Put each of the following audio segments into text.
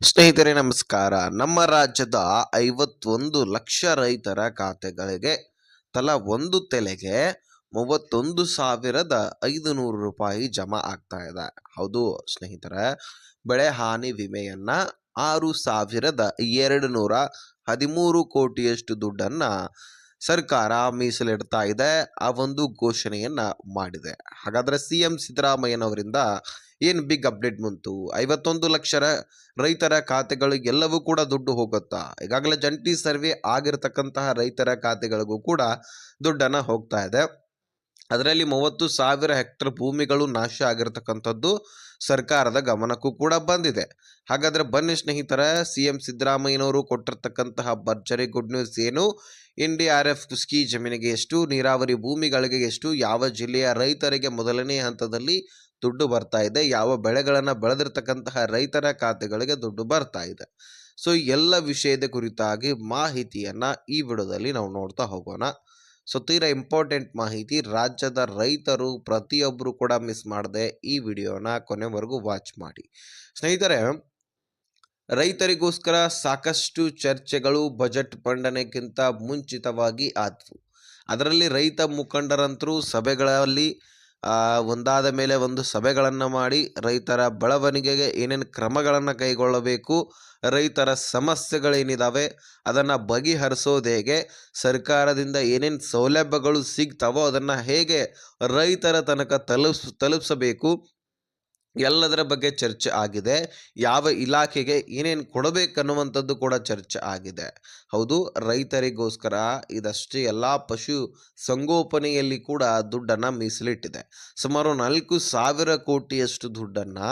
ಸ್ನೇಹಿತರೆ ನಮಸ್ಕಾರ. ನಮ್ಮ ರಾಜ್ಯದ 51 ಲಕ್ಷ ರೈತರ ಖಾತೆಗಳಿಗೆ ತಲಾ ಒಂದು ತೆಲೆಗೆ 31,500 ರೂಪಾಯಿ ಜಮಾ ಆಗ್ತಾ ಇದೆ. ಹೌದು ಸ್ನೇಹಿತರೆ, ಬೆಳೆ ಹಾನಿ ವಿಮೆಯನ್ನ 6,213 ಕೋಟಿಯಷ್ಟು ದುಡ್ಡನ್ನ ಸರ್ಕಾರ ಮೀಸಲಿಡ್ತಾ ಇದೆ. ಆ ಒಂದು ಘೋಷಣೆಯನ್ನ ಮಾಡಿದೆ. ಹಾಗಾದ್ರೆ ಸಿಎಂ ಸಿದ್ದರಾಮಯ್ಯನವರಿಂದ ಏನು ಬಿಗ್ ಅಪ್ಡೇಟ್ ಬಂತು? 51 ಲಕ್ಷ ರೈತರ ಖಾತೆಗಳಿಗೆ ಎಲ್ಲವೂ ಕೂಡ ದುಡ್ಡು ಹೋಗುತ್ತಾ? ಈಗಾಗಲೇ ಜಂಟಿ ಸರ್ವೆ ಆಗಿರತಕ್ಕಂತಹ ರೈತರ ಖಾತೆಗಳಿಗೂ ಕೂಡ ದುಡ್ಡನ್ನ ಹೋಗ್ತಾ ಇದೆ. ಅದರಲ್ಲಿ 30,000 ಹೆಕ್ಟರ್ ಭೂಮಿಗಳು ನಾಶ ಆಗಿರತಕ್ಕಂಥದ್ದು ಸರ್ಕಾರದ ಗಮನಕ್ಕೂ ಕೂಡ ಬಂದಿದೆ. ಹಾಗಾದ್ರೆ ಬನ್ನಿ ಸ್ನೇಹಿತರೆ, ಸಿಎಂ ಸಿದ್ದರಾಮಯ್ಯನವರು ಕೊಟ್ಟಿರ್ತಕ್ಕಂತಹ ಭರ್ಜರಿ ಗುಡ್ ನ್ಯೂಸ್ ಏನು? NDRF ಕುಸ್ಕಿ ಜಮೀನಿಗೆ ಎಷ್ಟು, ನೀರಾವರಿ ಭೂಮಿಗಳಿಗೆ ಎಷ್ಟು, ಯಾವ ಜಿಲ್ಲೆಯ ರೈತರಿಗೆ ಮೊದಲನೇ ಹಂತದಲ್ಲಿ ದುಡ್ಡು ಬರ್ತಾ ಇದೆ, ಯಾವ ಬೆಳೆಗಳನ್ನು ಬೆಳೆದಿರ್ತಕ್ಕಂತಹ ರೈತರ ಖಾತೆಗಳಿಗೆ ದುಡ್ಡು ಬರ್ತಾ ಇದೆ. ಸೊ ಎಲ್ಲ ವಿಷಯದ ಕುರಿತಾಗಿ ಮಾಹಿತಿಯನ್ನ ಈ ವಿಡಿಯೋದಲ್ಲಿ ನಾವು ನೋಡ್ತಾ ಹೋಗೋಣ. ಸೊ ತೀರಾ ಇಂಪಾರ್ಟೆಂಟ್ ಮಾಹಿತಿ, ರಾಜ್ಯದ ರೈತರು ಪ್ರತಿಯೊಬ್ಬರು ಕೂಡ ಮಿಸ್ ಮಾಡದೆ ಈ ವಿಡಿಯೋನ ಕೊನೆವರೆಗೂ ವಾಚ್ ಮಾಡಿ. ಸ್ನೇಹಿತರೆ, ರೈತರಿಗೋಸ್ಕರ ಸಾಕಷ್ಟು ಚರ್ಚೆಗಳು ಬಜೆಟ್ ಮಂಡನೆಗಿಂತ ಮುಂಚಿತವಾಗಿ ಆದವು. ಅದರಲ್ಲಿ ರೈತ ಮುಖಂಡರಂತರೂ ಸಭೆಗಳಲ್ಲಿ ಒಂದಾದ ಮೇಲೆ ಒಂದು ಸಭೆಗಳನ್ನು ಮಾಡಿ ರೈತರ ಬೆಳವಣಿಗೆಗೆ ಏನೇನು ಕ್ರಮಗಳನ್ನು ಕೈಗೊಳ್ಳಬೇಕು, ರೈತರ ಸಮಸ್ಯೆಗಳೇನಿದ್ದಾವೆ ಅದನ್ನು ಬಗೆಹರಿಸೋದು ಹೇಗೆ, ಸರ್ಕಾರದಿಂದ ಏನೇನು ಸೌಲಭ್ಯಗಳು ಸಿಗ್ತಾವೋ ಅದನ್ನು ಹೇಗೆ ರೈತರ ತನಕ ತಲುಪಿಸಬೇಕು, ಎಲ್ಲದರ ಬಗ್ಗೆ ಚರ್ಚೆ ಆಗಿದೆ. ಯಾವ ಇಲಾಖೆಗೆ ಏನೇನು ಕೊಡಬೇಕನ್ನುವಂಥದ್ದು ಕೂಡ ಚರ್ಚೆ ಆಗಿದೆ. ಹೌದು, ರೈತರಿಗೋಸ್ಕರ ಇದಷ್ಟೇ ಎಲ್ಲ ಪಶು ಸಂಗೋಪನೆಯಲ್ಲಿ ಕೂಡ ದುಡ್ಡನ್ನು ಮೀಸಲಿಟ್ಟಿದೆ. ಸುಮಾರು 4,000 ಕೋಟಿಯಷ್ಟು ದುಡ್ಡನ್ನು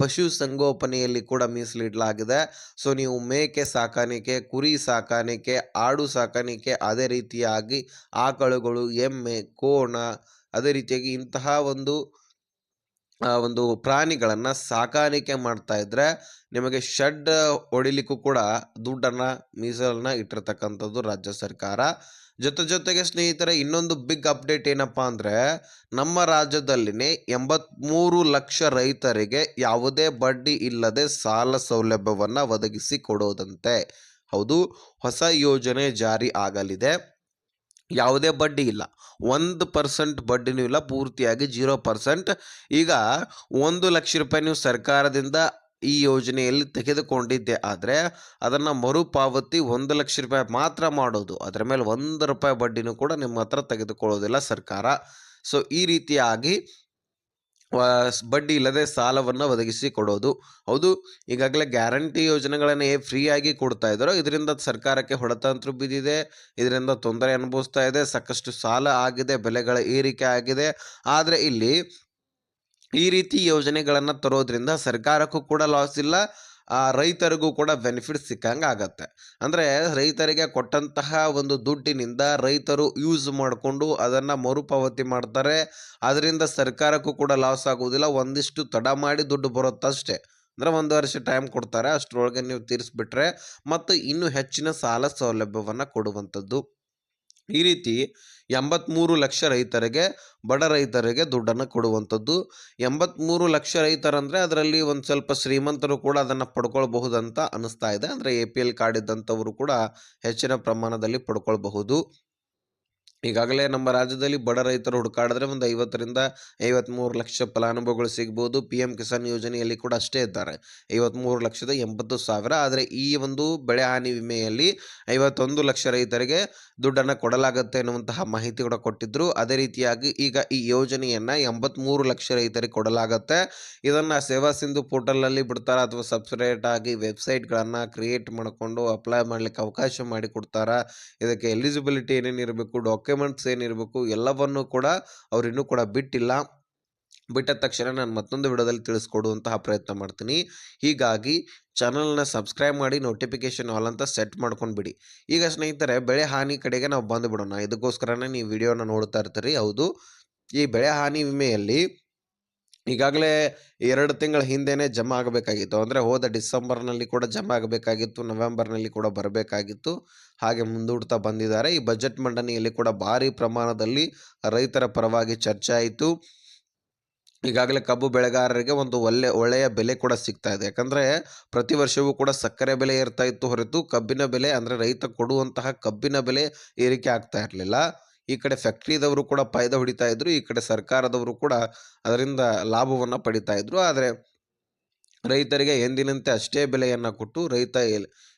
ಪಶು ಸಂಗೋಪನೆಯಲ್ಲಿ ಕೂಡ ಮೀಸಲಿಡಲಾಗಿದೆ. ಸೊ ನೀವು ಮೇಕೆ ಸಾಕಾಣಿಕೆ, ಕುರಿ ಸಾಕಾಣಿಕೆ, ಆಡು ಸಾಕಾಣಿಕೆ, ಅದೇ ರೀತಿಯಾಗಿ ಆಕಳುಗಳು, ಎಮ್ಮೆ, ಕೋಣ, ಅದೇ ರೀತಿಯಾಗಿ ಇಂತಹ ಒಂದು ಪ್ರಾಣಿಗಳನ್ನು ಸಾಕಾಣಿಕೆ ಮಾಡ್ತಾ ಇದ್ರೆ ನಿಮಗೆ ಶೆಡ್ ಹೊಡಿಲಿಕ್ಕೂ ಕೂಡ ದುಡ್ಡನ್ನು ಮೀಸಲನ್ನ ಇಟ್ಟಿರ್ತಕ್ಕಂಥದ್ದು ರಾಜ್ಯ ಸರ್ಕಾರ. ಜೊತೆಗೆ ಸ್ನೇಹಿತರೆ, ಇನ್ನೊಂದು ಬಿಗ್ ಅಪ್ಡೇಟ್ ಏನಪ್ಪಾ ಅಂದರೆ, ನಮ್ಮ ರಾಜ್ಯದಲ್ಲಿನೇ 83 ಲಕ್ಷ ರೈತರಿಗೆ ಯಾವುದೇ ಬಡ್ಡಿ ಇಲ್ಲದೆ ಸಾಲ ಸೌಲಭ್ಯವನ್ನು ಒದಗಿಸಿ ಕೊಡೋದಂತೆ. ಹೌದು, ಹೊಸ ಯೋಜನೆ ಜಾರಿ ಆಗಲಿದೆ. ಯಾವುದೇ ಬಡ್ಡಿ ಇಲ್ಲ, 1% ಬಡ್ಡಿನೂ ಇಲ್ಲ, ಪೂರ್ತಿಯಾಗಿ 0%. ಈಗ 1 ಲಕ್ಷ ರೂಪಾಯಿ ನೀವು ಸರ್ಕಾರದಿಂದ ಈ ಯೋಜನೆಯಲ್ಲಿ ತೆಗೆದುಕೊಂಡಿದ್ದೆ ಆದರೆ ಅದನ್ನು ಮರುಪಾವತಿ 1 ಲಕ್ಷ ರೂಪಾಯಿ ಮಾತ್ರ ಮಾಡೋದು. ಅದರ ಮೇಲೆ 1 ರೂಪಾಯಿ ಬಡ್ಡಿನೂ ಕೂಡ ನಿಮ್ಮ ಹತ್ರ ತೆಗೆದುಕೊಳ್ಳೋದಿಲ್ಲ ಸರ್ಕಾರ. ಸೊ ಈ ರೀತಿಯಾಗಿ ಬಡ್ಡಿ ಇಲ್ಲದೆ ಸಾಲವನ್ನು ಒದಗಿಸಿ ಕೊಡೋದು. ಹೌದು, ಈಗಾಗಲೇ ಗ್ಯಾರಂಟಿ ಯೋಜನೆಗಳನ್ನು ಫ್ರೀಯಾಗಿ ಕೊಡ್ತಾ ಇದ್ದಾರೋ ಇದರಿಂದ ಸರ್ಕಾರಕ್ಕೆ ಹೊಡೆತ ಅಂತೂ ಬಿದ್ದಿದೆ. ಇದರಿಂದ ತೊಂದರೆ ಅನುಭವಿಸ್ತಾ ಇದೆ, ಸಾಕಷ್ಟು ಸಾಲ ಆಗಿದೆ, ಬೆಲೆಗಳ ಏರಿಕೆ ಆಗಿದೆ. ಆದರೆ ಇಲ್ಲಿ ಈ ರೀತಿ ಯೋಜನೆಗಳನ್ನು ತರೋದ್ರಿಂದ ಸರ್ಕಾರಕ್ಕೂ ಕೂಡ ಲಾಸ್ ಇಲ್ಲ, ರೈತರಿಗೂ ಕೂಡ ಬೆನಿಫಿಟ್ ಸಿಕ್ಕಂಗೆ ಆಗತ್ತೆ. ಅಂದರೆ ರೈತರಿಗೆ ಕೊಟ್ಟಂತಹ ಒಂದು ದುಡ್ಡಿನಿಂದ ರೈತರು ಯೂಸ್ ಮಾಡಿಕೊಂಡು ಅದನ್ನು ಮರುಪಾವತಿ ಮಾಡ್ತಾರೆ. ಅದರಿಂದ ಸರ್ಕಾರಕ್ಕೂ ಕೂಡ ಲಾಸ್ ಆಗುವುದಿಲ್ಲ. ಒಂದಿಷ್ಟು ತಡ ಮಾಡಿ ದುಡ್ಡು ಬರುತ್ತಷ್ಟೇ. ಅಂದರೆ 1 ವರ್ಷ ಟೈಮ್ ಕೊಡ್ತಾರೆ, ಅಷ್ಟರೊಳಗೆ ನೀವು ತೀರಿಸ್ಬಿಟ್ರೆ ಮತ್ತು ಇನ್ನೂ ಹೆಚ್ಚಿನ ಸಾಲ ಸೌಲಭ್ಯವನ್ನು ಕೊಡುವಂಥದ್ದು. ಈ ರೀತಿ 83 ಲಕ್ಷ ರೈತರಿಗೆ, ಬಡ ರೈತರಿಗೆ ದುಡ್ಡನ್ನು ಕೊಡುವಂಥದ್ದು. 83 ಲಕ್ಷ ರೈತರಂದರೆ ಅದರಲ್ಲಿ ಒಂದು ಸ್ವಲ್ಪ ಶ್ರೀಮಂತರು ಕೂಡ ಅದನ್ನು ಪಡ್ಕೊಳ್ಬಹುದಂತ ಅನ್ನಿಸ್ತಾ ಇದೆ. ಅಂದರೆ APL ಕಾರ್ಡ್ ಇದ್ದಂಥವರು ಕೂಡ ಹೆಚ್ಚಿನ ಪ್ರಮಾಣದಲ್ಲಿ ಪಡ್ಕೊಳ್ಬಹುದು. ಈಗಾಗಲೇ ನಮ್ಮ ರಾಜ್ಯದಲ್ಲಿ ಬಡ ರೈತರು ಹುಡುಕಾಡಿದ್ರೆ ಒಂದು 50-53 ಲಕ್ಷ ಫಲಾನುಭವಿಗಳು ಸಿಗ್ಬೋದು. PM ಕಿಸಾನ್ ಯೋಜನೆಯಲ್ಲಿ ಕೂಡ ಅಷ್ಟೇ ಇದ್ದಾರೆ, 53,80,000. ಆದರೆ ಈ ಒಂದು ಬೆಳೆ ಹಾನಿ ವಿಮೆಯಲ್ಲಿ 51 ಲಕ್ಷ ರೈತರಿಗೆ ದುಡ್ಡನ್ನು ಕೊಡಲಾಗುತ್ತೆ ಎನ್ನುವಂತಹ ಮಾಹಿತಿ ಕೂಡ ಕೊಟ್ಟಿದ್ದರು. ಅದೇ ರೀತಿಯಾಗಿ ಈಗ ಈ ಯೋಜನೆಯನ್ನು 83 ಲಕ್ಷ ರೈತರಿಗೆ ಕೊಡಲಾಗುತ್ತೆ. ಇದನ್ನು ಸೇವಾ ಸಿಂಧು ಪೋರ್ಟಲಲ್ಲಿ ಬಿಡ್ತಾರೆ ಅಥವಾ ಸಬ್ಸ್ಕ್ರೈಬ್ ಆಗಿ ವೆಬ್ಸೈಟ್ಗಳನ್ನು ಕ್ರಿಯೇಟ್ ಮಾಡಿಕೊಂಡು ಅಪ್ಲೈ ಮಾಡಲಿಕ್ಕೆ ಅವಕಾಶ ಮಾಡಿಕೊಡ್ತಾರೆ. ಇದಕ್ಕೆ ಎಲಿಜಿಬಿಲಿಟಿ ಏನೇನಿರಬೇಕು, ಡಾಕ್ಯುಮೆಂಟ್ಸ್ ಏನಿರಬೇಕು, ಎಲ್ಲವನ್ನೂ ಕೂಡ ಅವ್ರು ಇನ್ನೂ ಕೂಡ ಬಿಟ್ಟಿಲ್ಲ. ಬಿಟ್ಟ ತಕ್ಷಣ ನಾನು ಮತ್ತೊಂದು ವಿಡಿಯೋದಲ್ಲಿ ತಿಳಿಸ್ಕೊಡುವಂತಹ ಪ್ರಯತ್ನ ಮಾಡ್ತೀನಿ. ಹೀಗಾಗಿ ಚಾನಲ್ನ ಸಬ್ಸ್ಕ್ರೈಬ್ ಮಾಡಿ ನೋಟಿಫಿಕೇಶನ್ ಆಲ್ ಅಂತ ಸೆಟ್ ಮಾಡ್ಕೊಂಡ್ಬಿಡಿ. ಈಗ ಸ್ನೇಹಿತರೆ, ಬೆಳೆ ಹಾನಿ ಕಡೆಗೆ ನಾವು ಬಂದುಬಿಡೋಣ. ಇದಕ್ಕೋಸ್ಕರನೇ ನೀವು ವಿಡಿಯೋನ ನೋಡ್ತಾ ಇರ್ತೀರಿ. ಹೌದು, ಈ ಬೆಳೆ ಹಾನಿ ವಿಮೆಯಲ್ಲಿ ಈಗಾಗಲೇ 2 ತಿಂಗಳ ಹಿಂದೆನೇ ಜಮಾ ಆಗಬೇಕಾಗಿತ್ತು. ಅಂದರೆ ಹೋದ ಡಿಸೆಂಬರ್ನಲ್ಲಿ ಕೂಡ ಜಮಾ ಆಗಬೇಕಾಗಿತ್ತು, ನವೆಂಬರ್ನಲ್ಲಿ ಕೂಡ ಬರಬೇಕಾಗಿತ್ತು. ಹಾಗೆ ಮುಂದೂಡ್ತಾ ಬಂದಿದ್ದಾರೆ. ಈ ಬಜೆಟ್ ಮಂಡನೆಯಲ್ಲಿ ಕೂಡ ಭಾರಿ ಪ್ರಮಾಣದಲ್ಲಿ ರೈತರ ಪರವಾಗಿ ಚರ್ಚೆ ಆಯಿತು. ಈಗಾಗಲೇ ಕಬ್ಬು ಬೆಳೆಗಾರರಿಗೆ ಒಂದು ಒಳ್ಳೆಯ ಬೆಲೆ ಕೂಡ ಸಿಗ್ತಾ ಇದೆ. ಯಾಕಂದ್ರೆ ಪ್ರತಿ ವರ್ಷವೂ ಕೂಡ ಸಕ್ಕರೆ ಬೆಲೆ ಏರ್ತಾ ಇತ್ತು ಹೊರತು ಕಬ್ಬಿನ ಬೆಲೆ ಅಂದ್ರೆ ರೈತ ಕೊಡುವಂತಹ ಕಬ್ಬಿನ ಬೆಲೆ ಏರಿಕೆ ಆಗ್ತಾ ಇರಲಿಲ್ಲ. ಈ ಕಡೆ ಫ್ಯಾಕ್ಟರಿದವರು ಕೂಡ ಫಾಯ್ದಾ ಹೊಡಿತಾ ಇದ್ರು. ಈ ಕಡೆ ಸರ್ಕಾರದವರು ಕೂಡ ಅದರಿಂದ ಲಾಭವನ್ನ ಪಡಿತಾ ಇದ್ರು. ಆದ್ರೆ ರೈತರಿಗೆ ಎಂದಿನಂತೆ ಅಷ್ಟೇ ಬೆಲೆಯನ್ನ ಕೊಟ್ಟು ರೈತ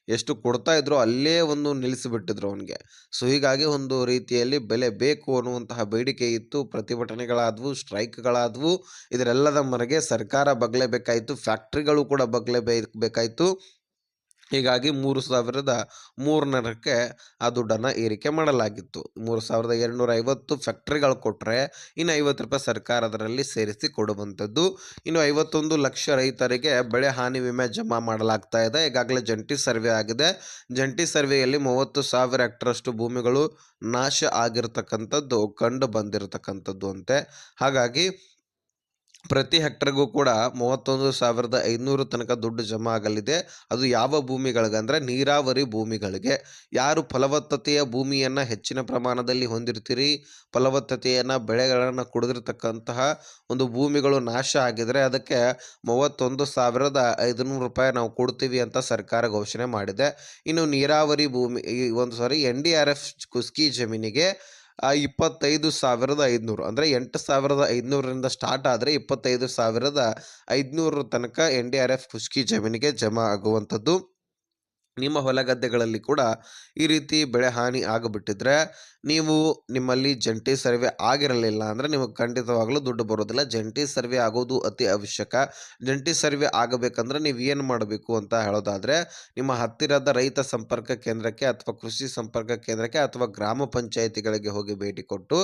ಎಷ್ಟು ಕೊಡ್ತಾ ಇದ್ರೋ ಅಲ್ಲೇ ಒಂದು ನಿಲ್ಲಿಸಿಬಿಟ್ಟಿದ್ರು ಅವನಿಗೆ. ಸೊ ಹೀಗಾಗಿ ಒಂದು ರೀತಿಯಲ್ಲಿ ಬೆಲೆ ಬೇಕು ಅನ್ನುವಂತಹ ಬೇಡಿಕೆ ಇತ್ತು. ಪ್ರತಿಭಟನೆಗಳಾದವು, ಸ್ಟ್ರೈಕ್‌ಗಳಾದವು. ಇದರೆಲ್ಲದ ಮೇರೆಗೆ ಸರ್ಕಾರ ಬಗ್ಲೇಬೇಕಾಯಿತು. ಫ್ಯಾಕ್ಟರಿಗಳು ಕೂಡ ಬೇಕಾಯಿತು. ಹೀಗಾಗಿ 3,300ಕ್ಕೆ ಆ ದುಡ್ಡನ್ನು ಏರಿಕೆ ಮಾಡಲಾಗಿತ್ತು. 3,250 ಫ್ಯಾಕ್ಟರಿಗಳು ಕೊಟ್ಟರೆ, ಇನ್ನು ₹50 ಸರ್ಕಾರ ಅದರಲ್ಲಿ ಸೇರಿಸಿ ಕೊಡುವಂಥದ್ದು. ಇನ್ನು 51 ಲಕ್ಷ ರೈತರಿಗೆ ಬೆಳೆ ಹಾನಿ ವಿಮೆ ಜಮಾ ಮಾಡಲಾಗ್ತಾ ಇದೆ. ಈಗಾಗಲೇ ಜಂಟಿ ಸರ್ವೆ ಆಗಿದೆ. ಜಂಟಿ ಸರ್ವೆಯಲ್ಲಿ 30,000 ಹೆಕ್ಟರಷ್ಟು ಭೂಮಿಗಳು ನಾಶ ಆಗಿರ್ತಕ್ಕಂಥದ್ದು ಕಂಡು ಬಂದಿರತಕ್ಕಂಥದ್ದು ಅಂತೆ. ಹಾಗಾಗಿ ಪ್ರತಿ ಹೆಕ್ಟರ್‌ಗೂ ಕೂಡ 31,500 ತನಕ ದುಡ್ಡು ಜಮಾ ಆಗಲಿದೆ. ಅದು ಯಾವ ಭೂಮಿಗಳಿಗೆ ಅಂದ್ರೆ ನೀರಾವರಿ ಭೂಮಿಗಳಿಗೆ. ಯಾರು ಫಲವತ್ತತೆಯ ಭೂಮಿಯನ್ನ ಹೆಚ್ಚಿನ ಪ್ರಮಾಣದಲ್ಲಿ ಹೊಂದಿರ್ತೀರಿ, ಫಲವತ್ತತೆಯನ್ನ ಬೆಳೆಗಳನ್ನ ಕುಡಿದಿರ್ತಕ್ಕಂತಹ ಒಂದು ಭೂಮಿಗಳು ನಾಶ ಆಗಿದ್ರೆ ಅದಕ್ಕೆ ₹31,500 ನಾವು ಕೊಡ್ತೀವಿ ಅಂತ ಸರ್ಕಾರ ಘೋಷಣೆ ಮಾಡಿದೆ. ಇನ್ನು ನೀರಾವರಿ ಭೂಮಿ NDRF ಕುಸ್ಕಿ ಜಮೀನಿಗೆ 25,500 ಅಂದರೆ 8,500ರಿಂದ ಸ್ಟಾರ್ಟ್ ಆದರೆ 25,500 ತನಕ NDRF ಖುಷ್ಕಿ ಜಮೀನಿಗೆ ಜಮಾ ಆಗುವಂಥದ್ದು. ನಿಮ್ಮ ಹೊಲ ಗದ್ದೆಗಳಲ್ಲಿ ಕೂಡ ಈ ರೀತಿ ಬೆಳೆ ಹಾನಿ ಆಗಿಬಿಟ್ಟಿದ್ರೆ ನೀವು ನಿಮ್ಮಲ್ಲಿ ಜಂಟಿ ಸರ್ವೆ ಆಗಿರಲಿಲ್ಲ ಅಂದರೆ ನಿಮಗೆ ಖಂಡಿತವಾಗ್ಲೂ ದುಡ್ಡು ಬರೋದಿಲ್ಲ. ಜಂಟಿ ಸರ್ವೆ ಆಗೋದು ಅತಿ ಅವಶ್ಯಕ. ಜಂಟಿ ಸರ್ವೆ ಆಗಬೇಕಂದ್ರೆ ನೀವು ಏನು ಮಾಡಬೇಕು ಅಂತ ಹೇಳೋದಾದರೆ, ನಿಮ್ಮ ಹತ್ತಿರದ ರೈತ ಸಂಪರ್ಕ ಕೇಂದ್ರಕ್ಕೆ ಅಥವಾ ಕೃಷಿ ಸಂಪರ್ಕ ಕೇಂದ್ರಕ್ಕೆ ಅಥವಾ ಗ್ರಾಮ ಪಂಚಾಯಿತಿಗಳಿಗೆ ಹೋಗಿ ಭೇಟಿ ಕೊಟ್ಟು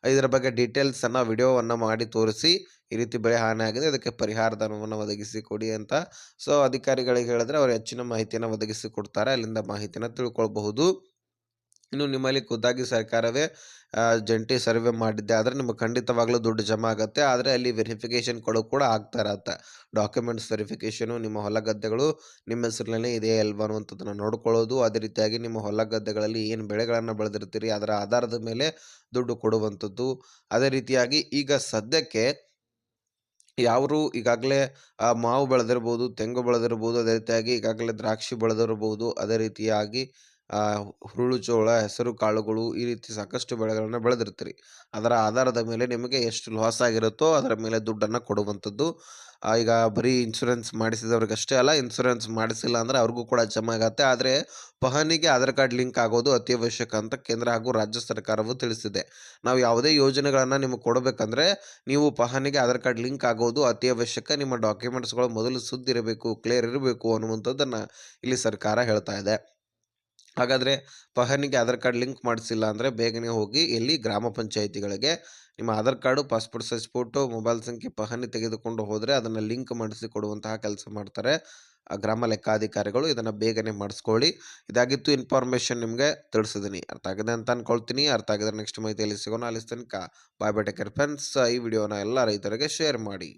ಇದರ ಬಗ್ಗೆ ಡೀಟೇಲ್ಸನ್ನು ವಿಡಿಯೋವನ್ನು ಮಾಡಿ ತೋರಿಸಿ, ಈ ರೀತಿ ಬೆಳೆ ಹಾನಿ ಆಗಿದೆ, ಇದಕ್ಕೆ ಪರಿಹಾರ ಧನವನ್ನು ಒದಗಿಸಿ ಕೊಡಿ ಅಂತ ಸೊ ಅಧಿಕಾರಿಗಳಿಗೆ ಹೇಳಿದ್ರೆ ಅವರು ಹೆಚ್ಚಿನ ಮಾಹಿತಿಯನ್ನು ಒದಗಿಸಿ ಕೊಡ್ತಾರೆ. ಅಲ್ಲಿಂದ ಮಾಹಿತಿಯನ್ನು ತಿಳ್ಕೊಳ್ಬಹುದು. ಇನ್ನು ನಿಮ್ಮಲ್ಲಿ ಖುದ್ದಾಗಿ ಸರ್ಕಾರವೇ ಜಂಟಿ ಸರ್ವೆ ಮಾಡಿದ್ದೆ ಆದರೆ ನಿಮಗೆ ಖಂಡಿತವಾಗ್ಲೂ ದುಡ್ಡು ಜಮಾ ಆಗುತ್ತೆ. ಆದರೆ ಅಲ್ಲಿ ವೆರಿಫಿಕೇಷನ್ ಕೂಡ ಆಗ್ತಾ ಇರತ್ತೆ. ಡಾಕ್ಯುಮೆಂಟ್ಸ್ ವೆರಿಫಿಕೇಷನು, ನಿಮ್ಮ ಹೊಲ ಗದ್ದೆಗಳು ನಿಮ್ಮ ಹೆಸರಿನಲ್ಲೇ ಇದೆಯಾ ಅಲ್ವಾ ಅನ್ನುವಂಥದ್ದನ್ನು ನೋಡ್ಕೊಳ್ಳೋದು. ಅದೇ ರೀತಿಯಾಗಿ ನಿಮ್ಮ ಹೊಲ ಗದ್ದೆಗಳಲ್ಲಿ ಏನು ಬೆಳೆಗಳನ್ನು ಬೆಳೆದಿರ್ತೀರಿ ಅದರ ಆಧಾರದ ಮೇಲೆ ದುಡ್ಡು ಕೊಡುವಂಥದ್ದು. ಅದೇ ರೀತಿಯಾಗಿ ಈಗ ಸದ್ಯಕ್ಕೆ ಯಾರು ಈಗಾಗಲೇ ಮಾವು ಬೆಳೆದಿರ್ಬೋದು, ತೆಂಗು ಬೆಳೆದಿರ್ಬೋದು, ಅದೇ ರೀತಿಯಾಗಿ ಈಗಾಗಲೇ ದ್ರಾಕ್ಷಿ ಬೆಳೆದಿರ್ಬೋದು, ಅದೇ ರೀತಿಯಾಗಿ ಹುರುಳು ಜೋಳ, ಹೆಸರು ಕಾಳುಗಳು ಈ ರೀತಿ ಸಾಕಷ್ಟು ಬೆಳೆಗಳನ್ನು ಬೆಳೆದಿರ್ತೀರಿ. ಅದರ ಆಧಾರದ ಮೇಲೆ ನಿಮಗೆ ಎಷ್ಟು ಲಾಸ್ ಆಗಿರುತ್ತೋ ಅದರ ಮೇಲೆ ದುಡ್ಡನ್ನು ಕೊಡುವಂಥದ್ದು. ಈಗ ಬರೀ ಇನ್ಶೂರೆನ್ಸ್ ಮಾಡಿಸಿದವ್ರಿಗಷ್ಟೇ ಅಲ್ಲ, ಇನ್ಶೂರೆನ್ಸ್ ಮಾಡಿಸಿಲ್ಲ ಅಂದರೆ ಅವ್ರಿಗೂ ಕೂಡ ಜಮಾ ಆಗತ್ತೆ. ಆದರೆ ಪಹಣಿಗೆ ಆಧಾರ್ ಕಾರ್ಡ್ ಲಿಂಕ್ ಆಗೋದು ಅತಿ ಅವಶ್ಯಕ ಅಂತ ಕೇಂದ್ರ ಹಾಗೂ ರಾಜ್ಯ ಸರ್ಕಾರವು ತಿಳಿಸಿದೆ. ನಾವು ಯಾವುದೇ ಯೋಜನೆಗಳನ್ನು ನಿಮಗೆ ಕೊಡಬೇಕಂದ್ರೆ ನೀವು ಪಹಣಿಗೆ ಆಧಾರ್ ಕಾರ್ಡ್ ಲಿಂಕ್ ಆಗೋದು ಅತಿ ಅವಶ್ಯಕ. ನಿಮ್ಮ ಡಾಕ್ಯುಮೆಂಟ್ಸ್ಗಳು ಮೊದಲು ಇರಬೇಕು, ಕ್ಲಿಯರ್ ಇರಬೇಕು ಅನ್ನುವಂಥದ್ದನ್ನು ಇಲ್ಲಿ ಸರ್ಕಾರ ಹೇಳ್ತಾ ಇದೆ. ಹಾಗಾದರೆ ಪಹಣಿಗೆ ಆಧಾರ್ ಕಾರ್ಡ್ ಲಿಂಕ್ ಮಾಡಿಸಿಲ್ಲ ಅಂದರೆ ಬೇಗನೆ ಹೋಗಿ ಗ್ರಾಮ ಪಂಚಾಯಿತಿಗಳಿಗೆ ನಿಮ್ಮ Aadhaar card, passport size photo, mobile ಸಂಖ್ಯೆ, ಪಹಣಿ ತೆಗೆದುಕೊಂಡು ಹೋದರೆ ಅದನ್ನು ಲಿಂಕ್ ಮಾಡಿಸಿ ಕೊಡುವಂತಹ ಕೆಲಸ ಮಾಡ್ತಾರೆ ಗ್ರಾಮ ಲೆಕ್ಕಾಧಿಕಾರಿಗಳು. ಇದನ್ನು ಬೇಗನೆ ಮಾಡಿಸ್ಕೊಳ್ಳಿ. ಇದಾಗಿತ್ತು ಇನ್ಫಾರ್ಮೇಷನ್, ನಿಮಗೆ ತಿಳಿಸಿದ್ದೀನಿ. ಅರ್ಥ ಆಗಿದೆ ಅಂತ ಅಂದ್ಕೊಳ್ತೀನಿ. ಅರ್ಥ ಆಗಿದ್ರೆ ನೆಕ್ಸ್ಟ್ ಮಾಹಿತಿಯಲ್ಲಿ ಸಿಗೋಣ. ಅಲ್ಲಿ ತನಕ ಬಾಯ್ ಬಾಯ್, ಟೇಕ್ ಕೇರ್ ಫ್ರೆಂಡ್ಸ್. ಈ ವಿಡಿಯೋನ ಎಲ್ಲ ರೈತರಿಗೆ ಶೇರ್ ಮಾಡಿ.